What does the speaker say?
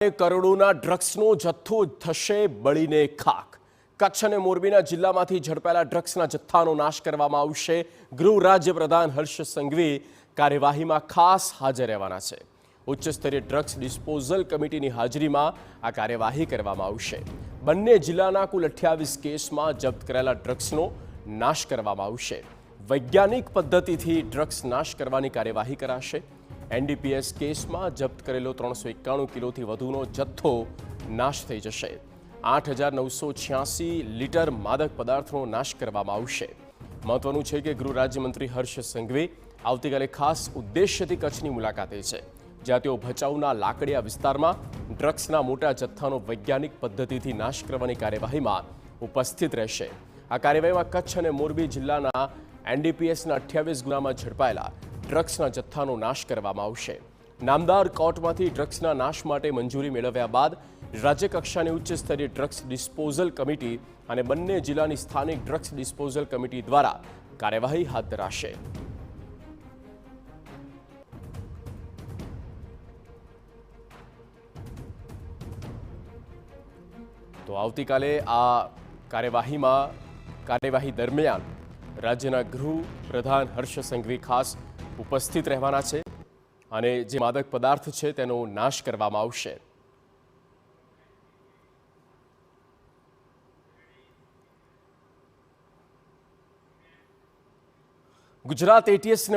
કરોડોના ડ્રગ્સનો જથ્થો થશે બળીને ખાક। કચ્છ અને મોરબીના જિલ્લામાંથી ઝડપાયેલા ડ્રગ્સના જથ્થાનો નાશ કરવામાં આવશે। ગૃહ રાજ્ય પ્રધાન હર્ષ સંઘવી કાર્યવાહીમાં ખાસ હાજર રહેવાના છે। ઉચ્ચ સ્તરીય ડ્રગ્સ ડિસ્પોઝલ કમિટીની હાજરીમાં આ કાર્યવાહી કરવામાં આવશે। બંને જિલ્લાના કુલ 28 કેસમાં જપ્ત કરેલા ડ્રગ્સનો નાશ કરવામાં આવશે। વૈજ્ઞાનિક પદ્ધતિથી ડ્રગ્સ નાશ કરવાની કાર્યવાહી કરાશે। એનડીપીએસ કેસમાં જપ્ત કરેલો 391 કિલોથી વધુનો જથ્થો નાશ થઈ જશે। 8,986 લીટર માદક પદાર્થનો નાશ કરવામાં આવશે। મહત્વનું છે કે ગૃહ રાજ્યમંત્રી હર્ષ સંઘવી આવતીકાલે ખાસ ઉદ્દેશ્યથી કચ્છની મુલાકાતે છે, જ્યાં તેઓ ભચાઉના લાકડિયા વિસ્તારમાં ડ્રગ્સના મોટા જથ્થાનો વૈજ્ઞાનિક પદ્ધતિથી નાશ કરવાની કાર્યવાહીમાં ઉપસ્થિત રહેશે। આ કાર્યવાહીમાં કચ્છ અને મોરબી જિલ્લાના એનડીપીએસના 28 ગુનામાં ઝડપાયેલા ડ્રગ્સના જથ્થાનો નાશ કરવામાં આવશે। નામદાર કોર્ટમાંથી ડ્રગ્સના નાશ માટે મંજૂરી મેળવ્યા બાદ રાજ્યકક્ષાની ઉચ્ચ સ્તરીય ડ્રગ્સ ડિસ્પોઝલ કમિટી અને બંને જિલ્લાની સ્થાનિક ડ્રગ્સ ડિસ્પોઝલ કમિટી દ્વારા કાર્યવાહી હાથ ધરાશે। તો આવતીકાલે આ કાર્યવાહી દરમિયાન રાજ્યના ગૃહ પ્રધાન હર્ષ સંઘવી ખાસ ઉપસ્થિત રહેવાના છે અને જે માદક પદાર્થ છે તેનો નાશ કરવામાં આવશે। ગુજરાત એટીએસને